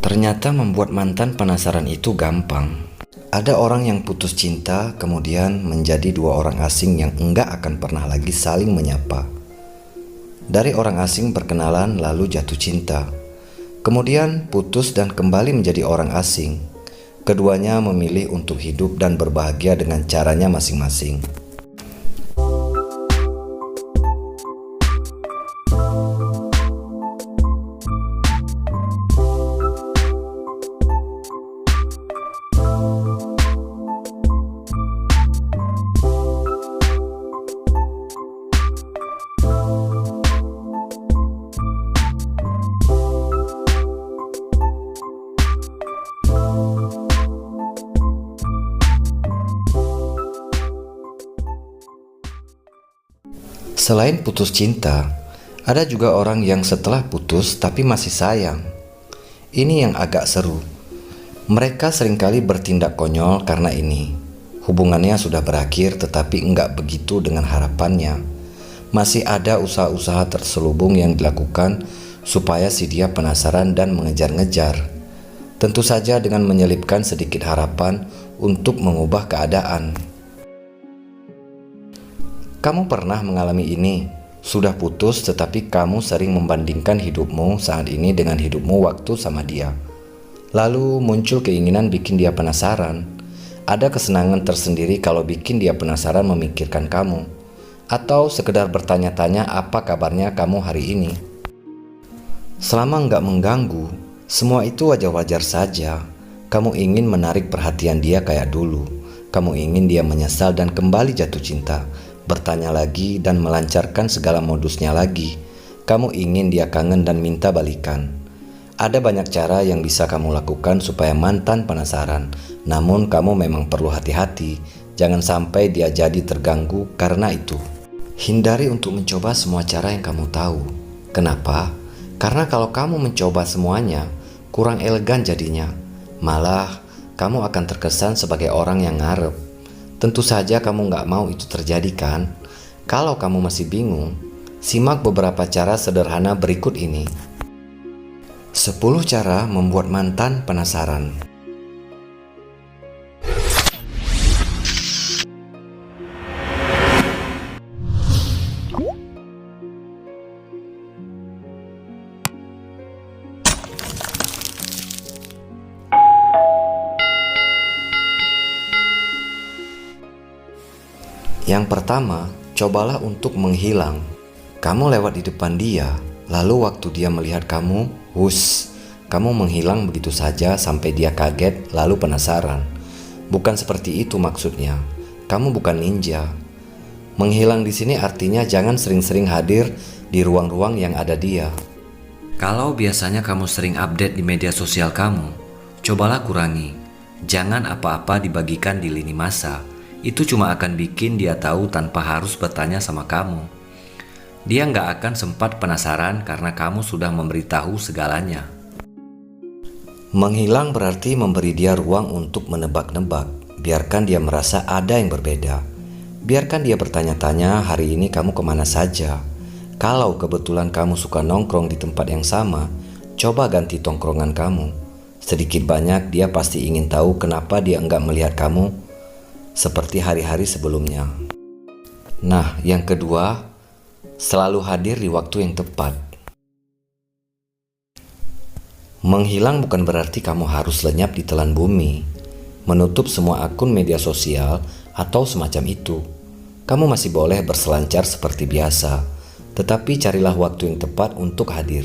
Ternyata membuat mantan penasaran itu gampang. Ada orang yang putus cinta, kemudian menjadi dua orang asing yang enggak akan pernah lagi saling menyapa. Dari orang asing berkenalan lalu jatuh cinta. Kemudian putus dan kembali menjadi orang asing. Keduanya memilih untuk hidup dan berbahagia dengan caranya masing-masing. Selain putus cinta, ada juga orang yang setelah putus tapi masih sayang. Ini yang agak seru. Mereka seringkali bertindak konyol karena ini. Hubungannya sudah berakhir tetapi enggak begitu dengan harapannya. Masih ada usaha-usaha terselubung yang dilakukan supaya si dia penasaran dan mengejar-ngejar. Tentu saja dengan menyelipkan sedikit harapan untuk mengubah keadaan. Kamu pernah mengalami ini? Sudah putus tetapi kamu sering membandingkan hidupmu saat ini dengan hidupmu waktu sama dia. Lalu muncul keinginan bikin dia penasaran. Ada kesenangan tersendiri kalau bikin dia penasaran memikirkan kamu. Atau sekedar bertanya-tanya apa kabarnya kamu hari ini. Selama nggak mengganggu, semua itu wajar-wajar saja. Kamu ingin menarik perhatian dia kayak dulu. Kamu ingin dia menyesal dan kembali jatuh cinta. Bertanya lagi dan melancarkan segala modusnya lagi. Kamu ingin dia kangen dan minta balikan. Ada banyak cara yang bisa kamu lakukan supaya mantan penasaran. Namun kamu memang perlu hati-hati. Jangan sampai dia jadi terganggu karena itu. Hindari untuk mencoba semua cara yang kamu tahu. Kenapa? Karena kalau kamu mencoba semuanya, kurang elegan jadinya. Malah kamu akan terkesan sebagai orang yang ngarep. Tentu saja kamu nggak mau itu terjadi kan? Kalau kamu masih bingung, simak beberapa cara sederhana berikut ini. 10 cara membuat mantan penasaran. Yang pertama, cobalah untuk menghilang. Kamu lewat di depan dia, lalu waktu dia melihat kamu, kamu menghilang begitu saja sampai dia kaget lalu penasaran. Bukan seperti itu maksudnya. Kamu bukan ninja. Menghilang di sini artinya jangan sering-sering hadir di ruang-ruang yang ada dia. Kalau biasanya kamu sering update di media sosial kamu, cobalah kurangi. Jangan apa-apa dibagikan di lini masa. Itu cuma akan bikin dia tahu tanpa harus bertanya sama kamu. Dia nggak akan sempat penasaran karena kamu sudah memberitahu segalanya. Menghilang berarti memberi dia ruang untuk menebak-nebak. Biarkan dia merasa ada yang berbeda. Biarkan dia bertanya-tanya hari ini kamu kemana saja. Kalau kebetulan kamu suka nongkrong di tempat yang sama, coba ganti tongkrongan kamu. Sedikit banyak dia pasti ingin tahu kenapa dia enggak melihat kamu seperti hari-hari sebelumnya. Nah, yang kedua, selalu hadir di waktu yang tepat. Menghilang bukan berarti kamu harus lenyap di telan bumi, menutup semua akun media sosial atau semacam itu. Kamu masih boleh berselancar seperti biasa, tetapi carilah waktu yang tepat untuk hadir.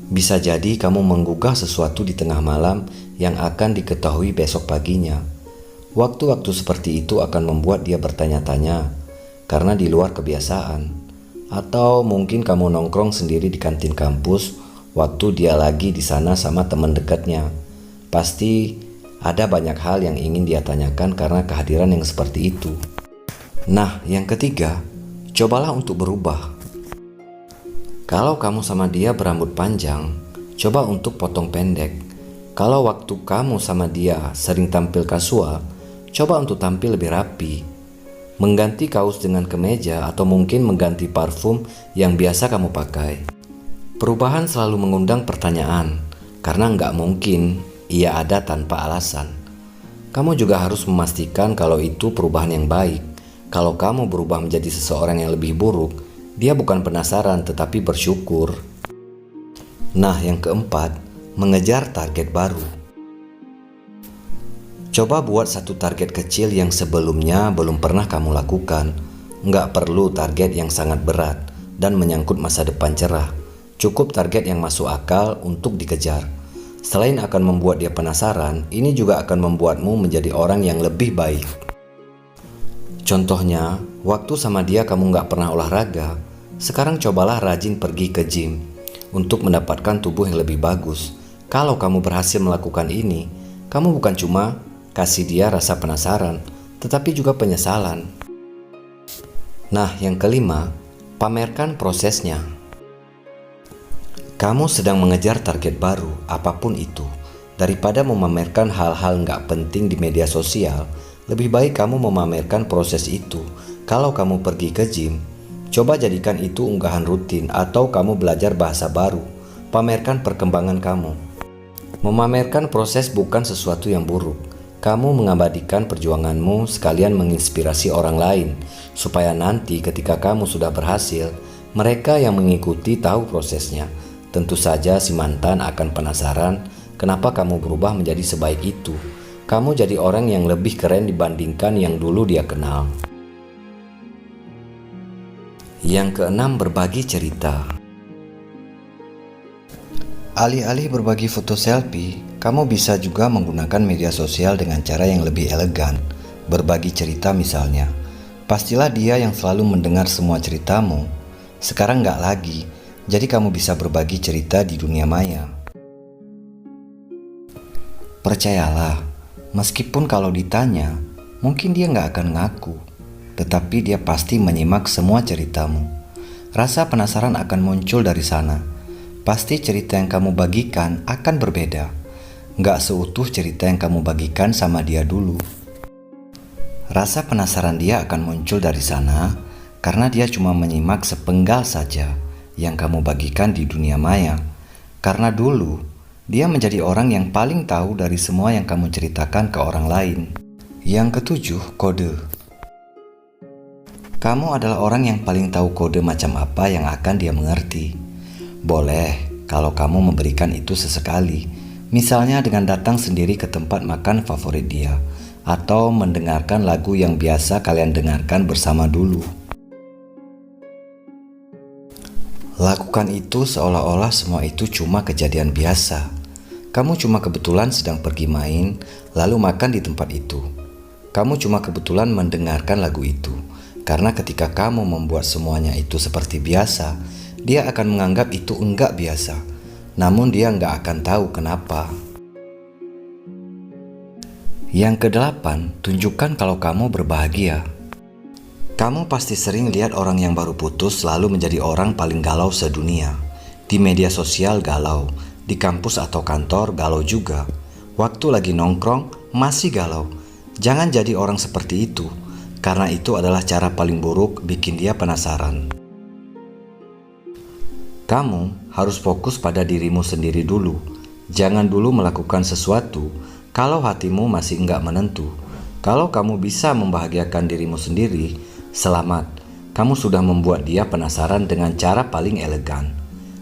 Bisa jadi kamu menggugah sesuatu di tengah malam yang akan diketahui besok paginya. Waktu-waktu seperti itu akan membuat dia bertanya-tanya karena di luar kebiasaan. Atau mungkin kamu nongkrong sendiri di kantin kampus waktu dia lagi di sana sama teman dekatnya. Pasti ada banyak hal yang ingin dia tanyakan karena kehadiran yang seperti itu. Nah, yang ketiga, cobalah untuk berubah. Kalau kamu sama dia berambut panjang, coba untuk potong pendek. Kalau waktu kamu sama dia sering tampil kasual, coba untuk tampil lebih rapi. Mengganti kaos dengan kemeja atau mungkin mengganti parfum yang biasa kamu pakai. Perubahan selalu mengundang pertanyaan, karena nggak mungkin ia ada tanpa alasan. Kamu juga harus memastikan kalau itu perubahan yang baik. Kalau kamu berubah menjadi seseorang yang lebih buruk, dia bukan penasaran tetapi bersyukur. Nah, yang keempat, mengejar target baru. Coba buat satu target kecil yang sebelumnya belum pernah kamu lakukan. Nggak perlu target yang sangat berat dan menyangkut masa depan cerah. Cukup target yang masuk akal untuk dikejar. Selain akan membuat dia penasaran, ini juga akan membuatmu menjadi orang yang lebih baik. Contohnya, waktu sama dia kamu nggak pernah olahraga, sekarang cobalah rajin pergi ke gym untuk mendapatkan tubuh yang lebih bagus. Kalau kamu berhasil melakukan ini, kamu bukan cuma kasih dia rasa penasaran, tetapi juga penyesalan. Nah, yang kelima, pamerkan prosesnya. Kamu sedang mengejar target baru, apapun itu. Daripada memamerkan hal-hal nggak penting di media sosial, lebih baik kamu memamerkan proses itu. Kalau kamu pergi ke gym, coba jadikan itu unggahan rutin atau kamu belajar bahasa baru. Pamerkan perkembangan kamu. Memamerkan proses bukan sesuatu yang buruk. Kamu mengabadikan perjuanganmu sekalian menginspirasi orang lain, supaya nanti ketika kamu sudah berhasil, mereka yang mengikuti tahu prosesnya. Tentu saja si mantan akan penasaran kenapa kamu berubah menjadi sebaik itu. Kamu jadi orang yang lebih keren dibandingkan yang dulu dia kenal. Yang keenam, berbagi cerita. Alih-alih berbagi foto selfie, kamu bisa juga menggunakan media sosial dengan cara yang lebih elegan. Berbagi cerita misalnya. Pastilah dia yang selalu mendengar semua ceritamu. Sekarang nggak lagi. Jadi kamu bisa berbagi cerita di dunia maya. Percayalah, meskipun kalau ditanya, mungkin dia nggak akan ngaku, tetapi dia pasti menyimak semua ceritamu. Rasa penasaran akan muncul dari sana. Pasti cerita yang kamu bagikan akan berbeda. Nggak seutuh cerita yang kamu bagikan sama dia dulu. Rasa penasaran dia akan muncul dari sana, karena dia cuma menyimak sepenggal saja yang kamu bagikan di dunia maya. Karena dulu, dia menjadi orang yang paling tahu dari semua yang kamu ceritakan ke orang lain. Yang ketujuh, kode. Kamu adalah orang yang paling tahu kode macam apa yang akan dia mengerti. Boleh kalau kamu memberikan itu sesekali, misalnya dengan datang sendiri ke tempat makan favorit dia, atau mendengarkan lagu yang biasa kalian dengarkan bersama dulu. Lakukan itu seolah-olah semua itu cuma kejadian biasa. Kamu cuma kebetulan sedang pergi main, lalu makan di tempat itu. Kamu cuma kebetulan mendengarkan lagu itu. Karena ketika kamu membuat semuanya itu seperti biasa, dia akan menganggap itu enggak biasa. Namun dia enggak akan tahu kenapa. Yang kedelapan, tunjukkan kalau kamu berbahagia. Kamu pasti sering lihat orang yang baru putus lalu menjadi orang paling galau sedunia. Di media sosial galau, di kampus atau kantor galau juga. Waktu lagi nongkrong masih galau. Jangan jadi orang seperti itu, karena itu adalah cara paling buruk bikin dia penasaran. Kamu harus fokus pada dirimu sendiri dulu. Jangan dulu melakukan sesuatu kalau hatimu masih enggak menentu. Kalau kamu bisa membahagiakan dirimu sendiri, selamat, kamu sudah membuat dia penasaran dengan cara paling elegan.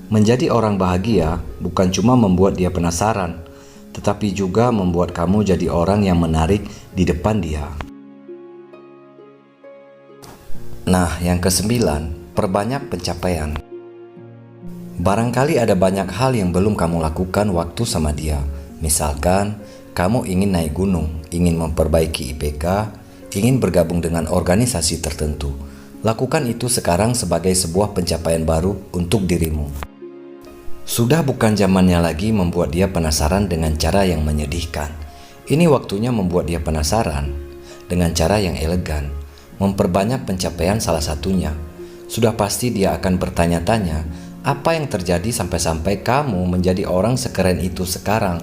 Menjadi orang bahagia bukan cuma membuat dia penasaran, tetapi juga membuat kamu jadi orang yang menarik di depan dia. Nah, yang kesembilan, perbanyak pencapaian. Barangkali ada banyak hal yang belum kamu lakukan waktu sama dia. Misalkan, kamu ingin naik gunung, ingin memperbaiki IPK, ingin bergabung dengan organisasi tertentu. Lakukan itu sekarang sebagai sebuah pencapaian baru untuk dirimu. Sudah bukan zamannya lagi membuat dia penasaran dengan cara yang menyedihkan. Ini waktunya membuat dia penasaran dengan cara yang elegan. Memperbanyak pencapaian salah satunya. Sudah pasti dia akan bertanya-tanya, apa yang terjadi sampai-sampai kamu menjadi orang sekeren itu sekarang?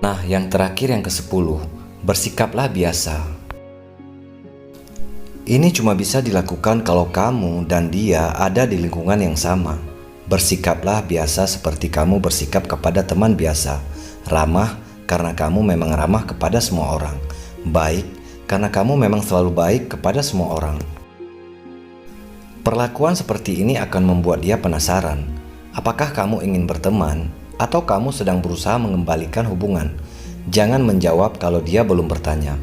Nah, yang terakhir yang ke-10, bersikaplah biasa. Ini cuma bisa dilakukan kalau kamu dan dia ada di lingkungan yang sama. Bersikaplah biasa seperti kamu bersikap kepada teman biasa. Ramah karena kamu memang ramah kepada semua orang. Baik karena kamu memang selalu baik kepada semua orang. Perlakuan seperti ini akan membuat dia penasaran. Apakah kamu ingin berteman atau kamu sedang berusaha mengembalikan hubungan? Jangan menjawab kalau dia belum bertanya.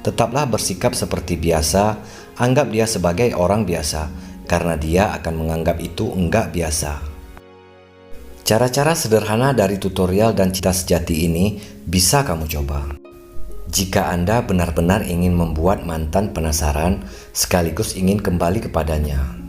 Tetaplah bersikap seperti biasa, anggap dia sebagai orang biasa, karena dia akan menganggap itu enggak biasa. Cara-cara sederhana dari tutorial dan cinta sejati ini bisa kamu coba. Jika Anda benar-benar ingin membuat mantan penasaran sekaligus ingin kembali kepadanya.